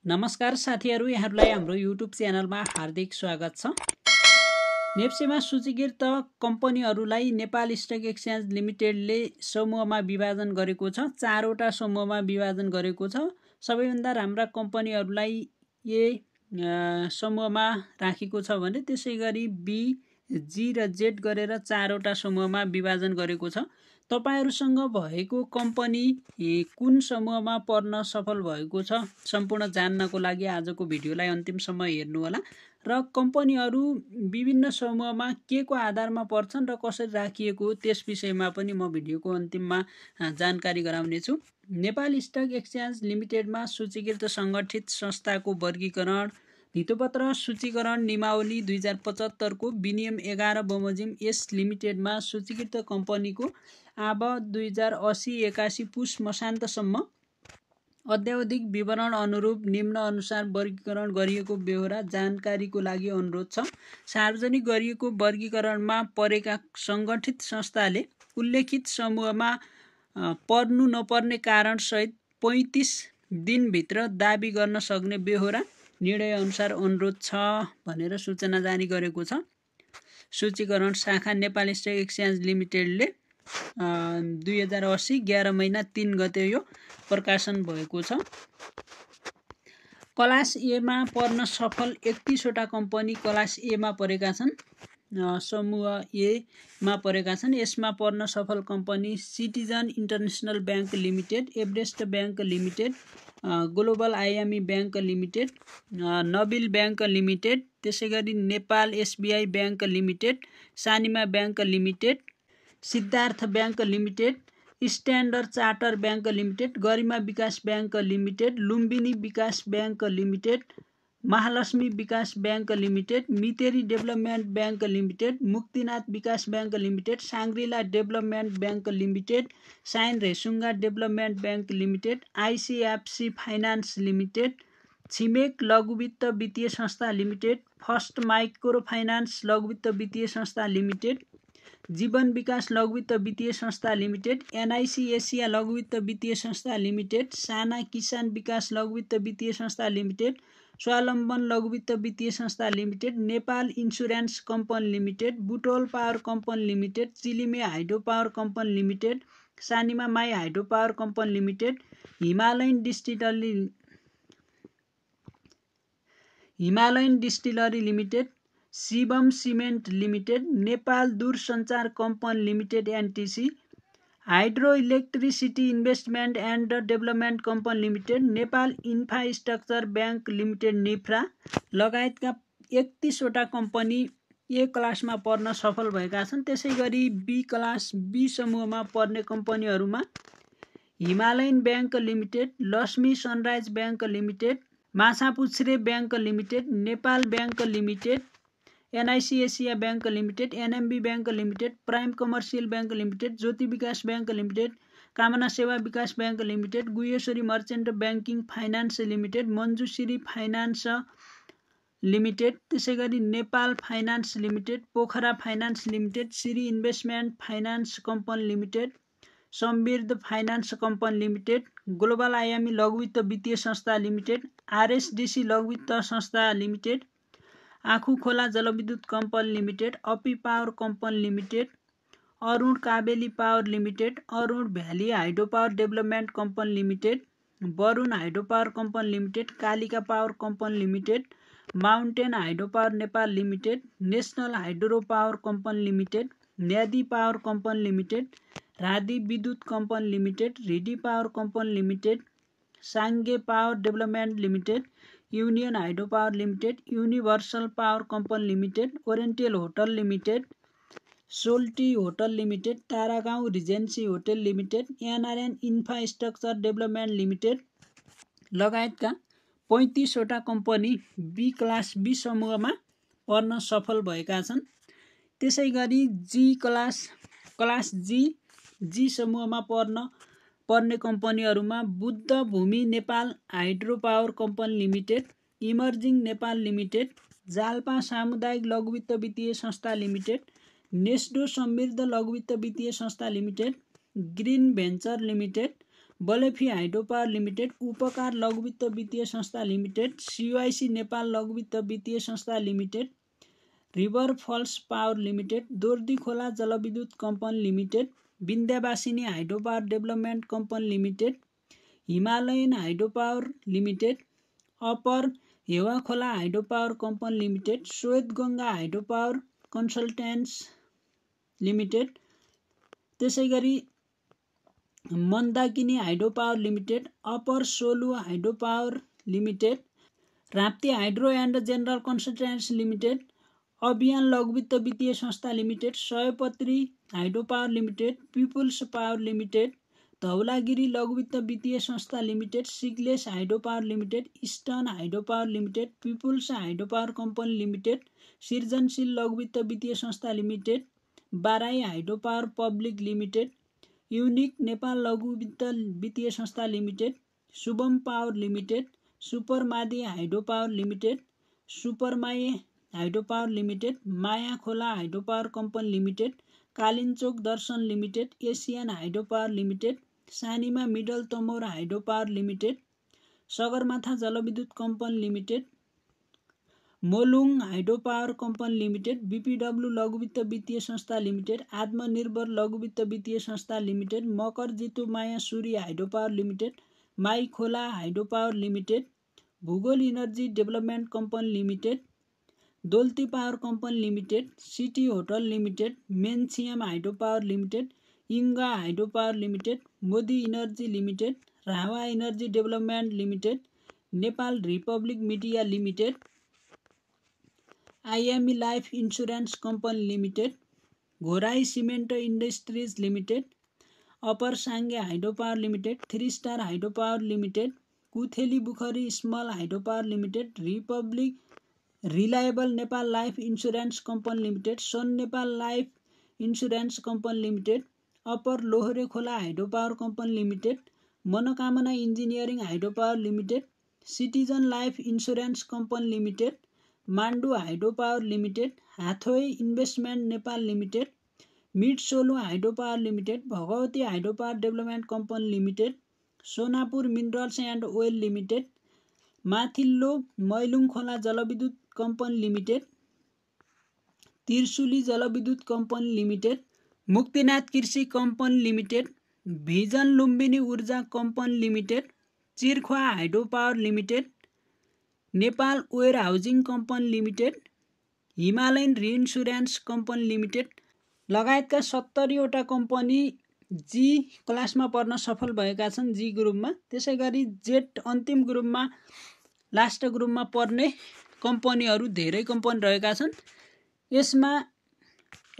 नमस्कार साथीहरू, यहाँहरूलाई हाम्रो युट्युब च्यानलमा हार्दिक स्वागत छ। नेप्सेमा सूचीकृत कम्पनीहरूलाई नेपाल स्टक एक्सचेन्ज लिमिटेडले समूहमा विभाजन गरेको छ। 4 वटा समूहमा विभाजन गरेको छ। सबैभन्दा राम्रा कम्पनीहरूलाई ए समूहमा राखेको छ भने त्यसैगरी बी, जी र जेड गरेर 4 वटा समूहमा विभाजन गरेको छ। तपाईहरुसँग भएको कम्पनी कुन समूहमा पर्न सफल भएको छ सम्पूर्ण जान्नको लागि आजको भिडियोलाई अन्तिमसम्म हेर्नुहोला र कम्पनीहरू विभिन्न समूहमा के को आधारमा पर्छन् र कसरी राखिएको त्यस विषयमा पनि म भिडियोको अन्तिममा जानकारी गराउने छु। नेपाल स्टक एक्सचेन्ज लिमिटेडमा सूचीकृत संगठित संस्थाको वर्गीकरण धितोपत्र सूचीकरण नियमावली 2075 को विनियम 11 बमोजिम यस लिमिटेडमा सूचीकृत कम्पनीको आब 2080-81 पुस मसान्तसम्म अद्यावधिक विवरण अनुरूप निम्न अनुसार वर्गीकरण गरिएको बेहोरा जानकारीको लागि अनुरोध छ। सार्वजनिक गरिएको वर्गीकरणमा परेका संगठित संस्थाले उल्लेखित समूहमा पर्नु नपर्ने कारण सहित 35 दिनभित्र दाबी गर्न सक्ने बेहोरा निर्णय अनुसार अनुरोध छ भनेर सूचना जारी गरेको छ। सूचीकरण शाखा नेपाल स्टक एक्सचेन्ज लिमिटेडले 2080 11 महिना 3 गते यो प्रकाशन भएको छ। क्लास ए मा पर्न सफल 31 वटा कम्पनी क्लास ए मा परेका छन्। समूह ए मा परेका छन्। यसमा पर्न सफल company citizen international bank limited, Everest bank limited, global IME bank limited, Nabil bank limited, त्यसैगरी Nepal SBI bank limited, Sanima bank limited, Siddhartha bank limited, standard charter bank limited, Garima Bikas bank limited, Lumbini Bikas bank limited, Mahalaxmi Bikas bank limited, Miteri development bank limited, Muktinath Bikas bank limited, Shangrila development bank limited, shine Resunga development bank limited, ICFC finance limited, Chhimek लघुवित्त वित्तीय संस्था limited, first micro finance लघुवित्त वित्तीय संस्था limited, जीवन विकास लघुवित्त वित्तीय संस्था लिमिटेड, एनआइसी एसिया लघुवित्त वित्तीय संस्था लिमिटेड, साना किसान विकास लघुवित्त वित्तीय संस्था लिमिटेड, स्वावलम्बन लघुवित्त वित्तीय संस्था limited, Nepal insurance company limited, Butwal power company limited, Chilime hydro power company limited, Sanima Mai hydro power company limited, Himalayan distillery limited, Shivam cement limited, Nepal दूरसञ्चार company limited NTC, hydro electricity investment and development company limited, Nepal infrastructure bank limited Nifra लगायतका 31 वटा company ए क्लासमा पर्न सफल भएका छन्। त्यसैगरी be class B समूहमा पर्ने कम्पनीहरूमा Himalayan bank limited, Laxmi sunrise bank limited, Machhapuchchhre bank limited, Nepal bank limited, NIC Asia bank limited, NMB bank limited, prime commercial bank limited, Jyoti Bikas bank limited, Kamana Sewa Bikas bank limited, Guheshwori merchant banking finance limited, Manjushree finance limited, त्यसैगरी Nepal finance limited, Pokhara finance limited, Shree investment finance company limited, Samriddhi finance company limited, global IME लघुवित्त वित्तीय संस्था limited, आरएसडिसी लघुवित्त संस्था limited, Ankhu Khola जलविद्युत company limited, Api power company limited, Arun Kabeli power limited, Arun valley hydro power development company limited, Barun hydro power company limited, Kalika power company limited, mountain hydro power Nepal limited, national hydro power company limited, Nyadi power company limited, Radhi विद्युत company limited, Ridi power company limited, Sange power development limited, union hydro power limited, universal power company limited, oriental hotel limited, Soaltee hotel limited, तारागाउँ regency hotel limited, NRN infrastructure development limited लगायतका 35 वटा company be class B समूहमा पर्न सफल भएका छन्। त्यसैगरी जी class जी समूहमा पर्ने कम्पनीहरूमा बुद्ध भूमि Nepal hydro power company limited, emerging Nepal limited, Jalpa सामुदायिक लघुवित्त वित्तीय संस्था लिमिटेड, नेस्डो समृद्ध लघुवित्त वित्तीय संस्था limited, green venture limited, Balephi hydro power limited, उपकार लघुवित्त वित्तीय संस्था लिमिटेड, CYC नेपाल लघुवित्त वित्तीय संस्था limited, river falls power limited, Dordi Khola जलविद्युत company limited, Vindhyavasini hydro power development company limited, Himalayan hydro power limited, upper Hewakhola hydro power company limited, Shwetganga hydro power consultants limited, त्यसैगरी Mandakini hydro power limited, upper Solu hydro power limited, Rapti hydro and general consultants limited, Abhiyan लघुवित्त वित्तीय संस्था limited, Sayapatri hydro power limited, people's power limited, Dhaulagiri लघुवित्त वित्तीय संस्था limited, Sikles hydro power limited, eastern hydro power limited, people's hydro power company limited, Srijanshil लघुवित्त वित्तीय संस्था limited, Barahi hydro power public limited, unique Nepal लघुवित्त वित्तीय संस्था limited, Shubham power limited, Supermadi hydro power limited, Supermai hydro power limited, Maya Khola hydro power company limited, Kalinchowk Darshan limited, Asian hydro power limited, Sanima middle Tamor hydro power limited, Sagarmatha जलविद्युत company limited, Molung hydro power company limited, BPW लघुवित्त वित्तीय संस्था limited, Atmanirbhar लघुवित्त वित्तीय संस्था limited, Makar Jitu Maya Surya hydro power limited, Mai Khola hydro power limited, Bhugol energy development company limited, Dolti power company limited, city hotel limited, Mensiyam hydro power limited, Ingwa hydro power limited, Modi energy limited, Rawa energy development limited, Nepal republic media limited, IME life insurance company limited, Ghorahi cement industries limited, upper Sange hydro power limited, 3 star hydro power limited, Kutheli बुखरी small hydro power limited, reliable Nepal life insurance company limited, sun Nepal life insurance company limited, upper Lohore Khola hydro power company limited, Manakamana engineering hydro power limited, citizen life insurance company limited, Mandu hydro power limited, Hathway investment Nepal limited, mid Solu hydro power limited, Bhagawati hydro power development company limited, Sonapur minerals and oil limited, माथिल्लो मैलुङ खोला जलविद्युत company limited, Trishuli जलविद्युत company limited, Muktinath कृषि company limited, vision Lumbini ऊर्जा company limited, Chirkhwa hydro power limited, Nepal warehousing company limited, Himalayan reinsurance company limited लगायतका 70वटा company जी क्लासमा पर्न सफल भएका छन् जी ग्रुपमा। त्यसै गरी जेड अन्तिम ग्रुपमा लास्ट ग्रुपमा पर्ने कम्पनीहरू धेरै कम्पनी रहेका छन्। यसमा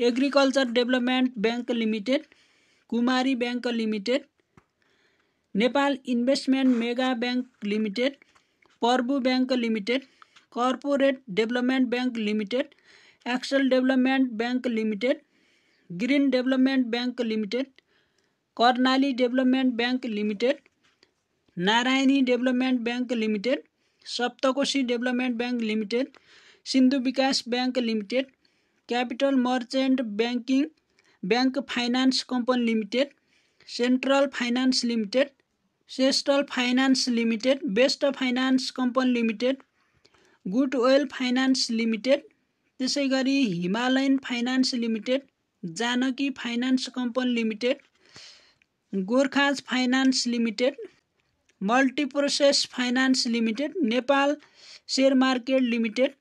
agriculture development bank limited, Kumari bank limited, Nepal investment mega bank limited, Prabhu bank limited, corporate development bank limited, excel development bank limited, green development bank limited, Karnali development bank limited, Narayani development bank limited, Saptakoshi development bank limited, Sindhu Bikas bank limited, capital merchant banking bank finance company limited, central finance limited, सेस्टल finance limited, best finance company limited, good oil finance limited, त्यसै गरी Himalayan finance limited, Janaki finance company limited, Gorkhas finance limited, multiprocess finance limited, Nepal share market limited,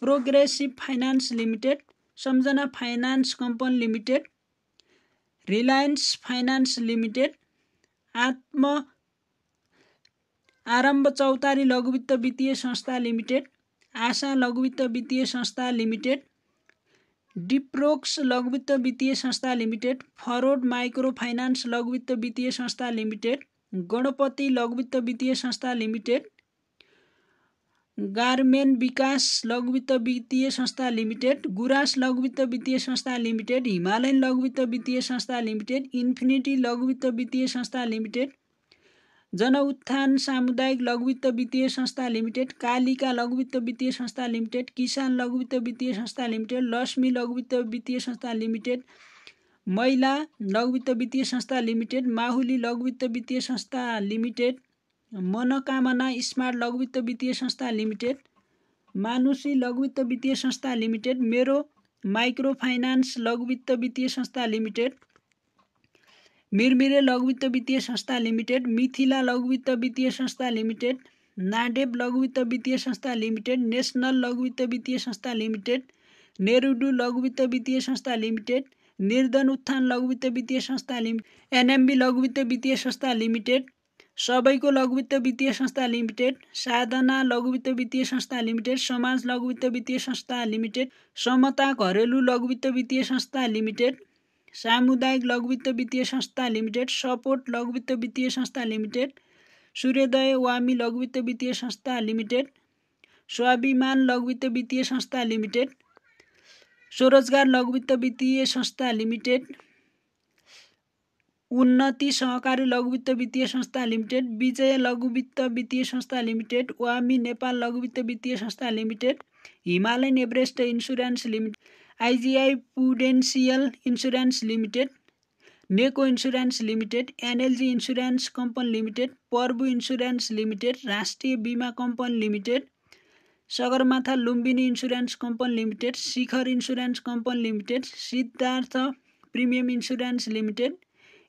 progressive finance limited, Samjhana finance company limited, reliance finance limited, Arambha Chautari लघुवित्त वित्तीय संस्था limited, आशा लघुवित्त वित्तीय संस्था limited, डिप्रोक्स लघुवित्त वित्तीय संस्था लिमिटेड, फरोड माइक्रो फाइनान्स लघुवित्त वित्तीय संस्था लिमिटेड, गणपति लघुवित्त वित्तीय संस्था लिमिटेड, गार्मेन विकास लघुवित्त वित्तीय संस्था लिमिटेड, गुराँस लघुवित्त वित्तीय संस्था लिमिटेड, हिमालयन लघुवित्त वित्तीय संस्था लिमिटेड, इन्फिनिटी लघुवित्त वित्तीय संस्था लिमिटेड, जनउत्थान सामुदायिक लघुवित्त वित्तीय संस्था लिमिटेड, कालिका लघुवित्त वित्तीय संस्था लिमिटेड, किसान लघुवित्त वित्तीय संस्था लिमिटेड, लक्ष्मी लघुवित्त वित्तीय संस्था लिमिटेड, महिला लघु वित्त वित्तीय संस्था लिमिटेड, माहुली लघु वित्त वित्तीय संस्था लिमिटेड, मनोकामना स्मार्ट लघु वित्त वित्तीय संस्था लिमिटेड, मानुषी लघु वित्त वित्तीय संस्था लिमिटेड, मेरो माइक्रो फाइनान्स लघु वित्त वित्तीय संस्था लिमिटेड, मिरमिरे लघु वित्त वित्तीय संस्था लिमिटेड, मिथिला लघु वित्त वित्तीय संस्था लिमिटेड, नाडेब लघु वित्त वित्तीय संस्था लिमिटेड, नेशनल लघु वित्त वित्तीय संस्था लिमिटेड, नेरुडु लघु वित्त वित्तीय संस्था लिमिटेड, निर्धन उत्थान लघु वित्त वित्तीय संस्था लिमिटेड, एनएमबी लघु वित्त वित्तीय संस्था लिमिटेड, सबैको लघु वित्त वित्तीय संस्था लिमिटेड, साधना लघु वित्त वित्तीय संस्था लिमिटेड, समाज लघु वित्त वित्तीय संस्था लिमिटेड, समता घरेलु लघु वित्त वित्तीय संस्था लिमिटेड, सामुदायिक लघु वित्त वित्तीय संस्था लिमिटेड, सपोर्ट लघु वित्त वित्तीय संस्था लिमिटेड, सूर्योदय वामी लघु वित्त वित्तीय संस्था लिमिटेड, स्वाभिमान लघु वित्त वित्तीय संस्था लिमिटेड, स्वरोजगार लघु वित्त वित्तीय संस्था लिमिटेड, उन्नति सहकारी लघु वित्त वित्तीय संस्था लिमिटेड, विजय लघु वित्त वित्तीय संस्था लिमिटेड, वामी नेपाल लघु वित्त वित्तीय संस्था limited, Himalayan Everest insurance limited, IGI Prudential insurance limited, Neco insurance limited, NLG insurance company limited, Prabhu insurance limited, राष्ट्रिय बीमा company limited, Sagarmatha Lumbini insurance company limited, Shikhar insurance company limited, Siddhartha premium insurance limited,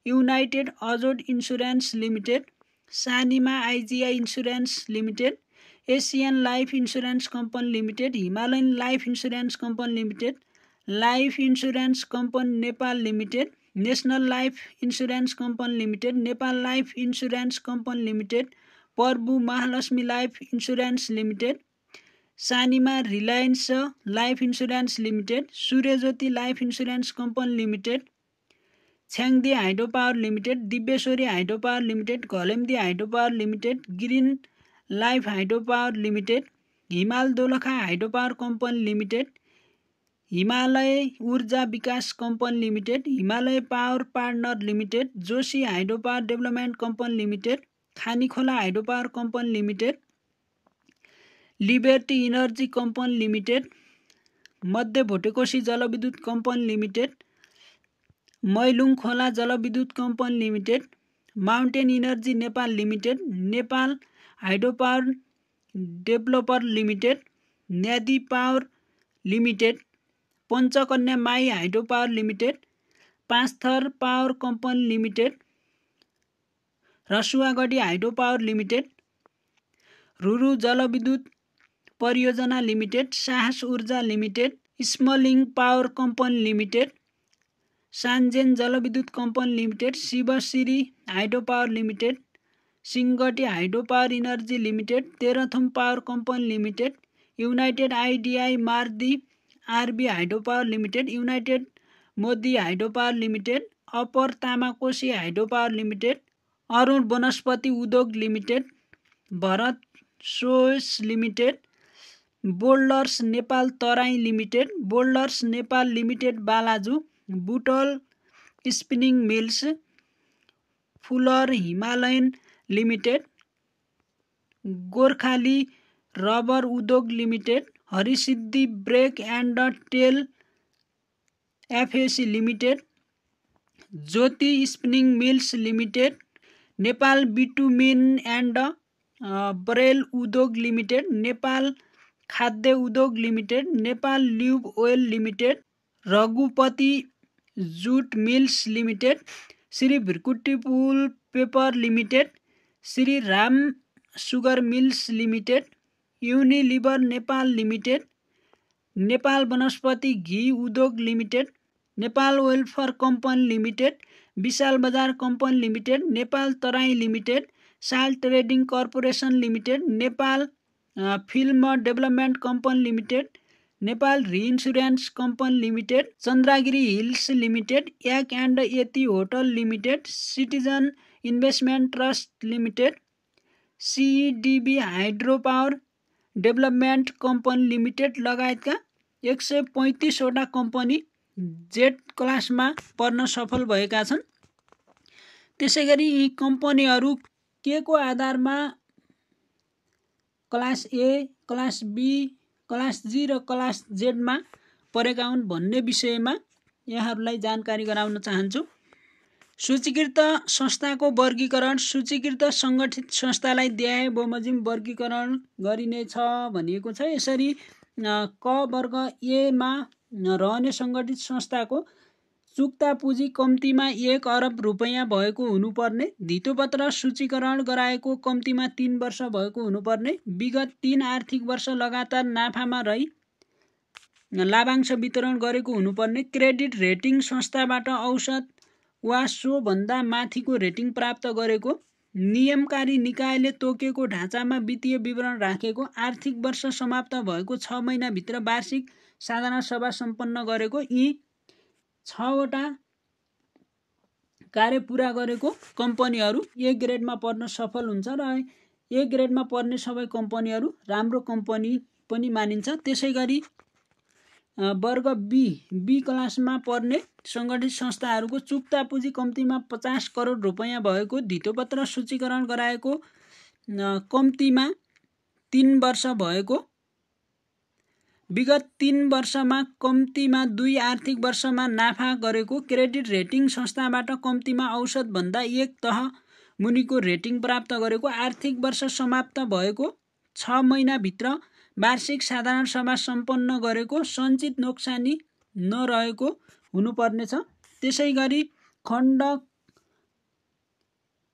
united Ajod insurance limited, Sanima IGI insurance limited, Asian life insurance company limited, Himalayan life insurance company limited, life insurance company Nepal limited, national life insurance company limited, Nepal life insurance company limited, Prabhu Mahalaxmi life insurance limited, Sanima Reliance life insurance limited, Suryajyoti life insurance company limited, Chhyangdi hydro power limited, Dibyashwari hydro power limited, Ghalemdi hydro power limited, green life hydro power limited, Himal Dolakha hydro power company limited, Himalaya ऊर्जा विकास company limited, Himalaya power partner limited, Joshi hydro power development company limited, Khanikhola hydro power company limited, liberty energy company limited, मध्य भोटेकोशी जलविद्युत company limited, Mailung खोला जलविद्युत company limited, mountain energy Nepal limited, Nepal hydro power developer limited, Nyadi power limited, Panchakanya Mai hydro power limited, Panchthar power company limited, Rasuwagadhi hydro power limited, Ruru जलविद्युत परियोजना limited, साहस ऊर्जा limited, Smaling power company limited, Sanjen जलविद्युत company limited, Shivashree hydro power limited, Singati hydro power energy limited, Terhathum power company limited, united IDI Mardi RB hydro power limited, united Modi hydro power limited, upper Tamakoshi hydro power limited, Arun वनस्पति उद्योग limited, Bharat सोस limited, bottlers Nepal Terai limited, bottlers Nepal limited Balaju, Butwal spinning mills, फुलर Himalayan limited, Gorkhali rubber उद्योग limited, Harisiddhi brick and tile एफएसी limited, Jyoti spinning mills limited, Nepal bitumen and barrel उद्योग limited, Nepal खाद्य उद्योग limited, Nepal lube oil limited, Raghupati jute mills limited, Shri Bhrikuti pulp paper limited, Shri Ram sugar mills limited, Unilever Nepal limited, Nepal वनस्पति घी उद्योग limited, Nepal welfare company limited, Bishal बजार company limited, Nepal Terai limited, salt trading corporation limited, Nepal film development company limited, Nepal reinsurance company limited, Chandragiri hills limited, yak and yeti hotel limited, citizen investment trust limited, CEDB hydro power development company limited लगायतका 135 वटा company Z क्लासमा पर्न सफल भएका छन्। त्यसैगरी यी कम्पनीहरू के को आधारमा class A, class B, class G र क्लास जेडमा परेका हुन् भन्ने विषयमा यहाँहरूलाई जानकारी गराउन चाहन्छु। सूचीकृत संस्थाको वर्गीकरण। सूचीकृत सङ्गठित संस्थालाई देय बमोजिम वर्गीकरण गरिनेछ भनिएको छ। यसरी क वर्ग एमा रहने सङ्गठित संस्थाको चुक्ता पुँजी कम्तीमा 1 अरब रुपैयाँ भएको हुनुपर्ने, धितोपत्र सूचीकरण गराएको कम्तीमा 3 वर्ष भएको हुनुपर्ने, विगत 3 आर्थिक वर्ष लगातार नाफामा रही लाभांश वितरण गरेको हुनुपर्ने, क्रेडिट रेटिङ संस्थाबाट औसत वा सोभन्दा माथिको रेटिङ प्राप्त गरेको, नियमकारी निकायले तोकेको ढाँचामा वित्तीय विवरण राखेको, आर्थिक वर्ष समाप्त भएको 6 महिनाभित्र वार्षिक साधारण सभा सम्पन्न गरेको, यी 6 वटा कार्य पूरा गरेको कम्पनीहरू ए ग्रेडमा पर्न सफल हुन्छ र ए ग्रेडमा पर्ने सबै कम्पनीहरू राम्रो कम्पनी पनि मानिन्छ। त्यसै गरी वर्ग बी क्लासमा पर्ने सङ्गठित संस्थाहरूको चुक्ता पुँजी कम्तीमा 50 करोड रुपैयाँ भएको, धितोपत्र सूचीकरण गराएको कम्तीमा 3 वर्ष भएको, विगत 3 वर्षमा कम्तीमा 2 आर्थिक वर्षमा नाफा गरेको, क्रेडिट रेटिङ संस्थाबाट कम्तीमा औसतभन्दा 1 तह मुनिको रेटिङ प्राप्त गरेको, आर्थिक वर्ष समाप्त भएको 6 महिनाभित्र वार्षिक साधारण सभा सम्पन्न गरेको, सञ्चित नोक्सानी नरहेको हुनुपर्नेछ। त्यसै गरी खण्ड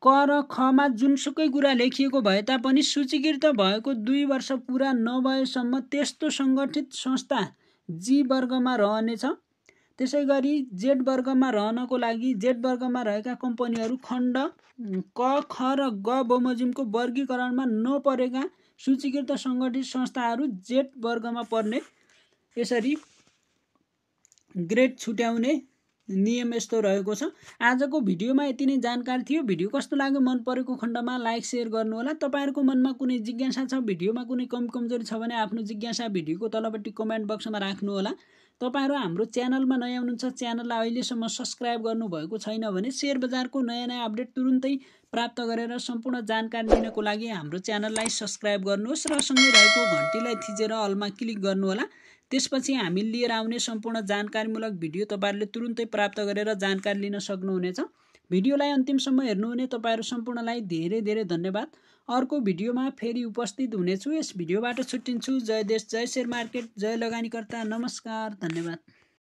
क र खमा जुनसुकै कुरा लेखिएको भए तापनि सूचीकृत भएको 2 वर्ष पुरा नभएसम्म त्यस्तो सङ्गठित संस्था जी वर्गमा रहनेछ। त्यसै गरी जेड वर्गमा रहनको लागि जेड वर्गमा रहेका कम्पनीहरू खण्ड क, ख र ग बमोजिमको वर्गीकरणमा नपरेका सूचीकृत सङ्गठित संस्थाहरू जेड वर्गमा पर्ने। यसरी ग्रेड छुट्याउने नियम यस्तो रहेको छ। आजको भिडियोमा यति नै जानकारी थियो। भिडियो कस्तो लाग्यो, मन परेको खण्डमा लाइक सेयर गर्नुहोला। तपाईँहरूको मनमा कुनै जिज्ञासा छ, भिडियोमा कुनै कमजोरी छ भने आफ्नो जिज्ञासा भिडियोको तलपट्टि कमेन्ट बक्समा राख्नुहोला। तपाईँहरू हाम्रो च्यानलमा नयाँ हुनुहुन्छ, च्यानललाई अहिलेसम्म सब्सक्राइब गर्नुभएको छैन भने सेयर बजारको नयाँ अपडेट तुरुन्तै प्राप्त गरेर सम्पूर्ण जानकारी लिनको लागि हाम्रो च्यानललाई सब्सक्राइब गर्नुहोस् र सँगै रहेको घन्टीलाई थिचेर अलमा क्लिक गर्नुहोला। त्यसपछि हामी लिएर आउने सम्पूर्ण जानकारीमूलक भिडियो तपाईँहरूले तुरुन्तै प्राप्त गरेर जानकारी लिन सक्नुहुनेछ। भिडियोलाई अन्तिमसम्म हेर्नुहुने तपाईँहरू सम्पूर्णलाई धेरै धेरै धन्यवाद। अर्को भिडियोमा फेरि उपस्थित हुनेछु। यस भिडियोबाट छुट्टिन्छु। जय देश, जय शेयर मार्केट, जय लगानीकर्ता। नमस्कार, धन्यवाद।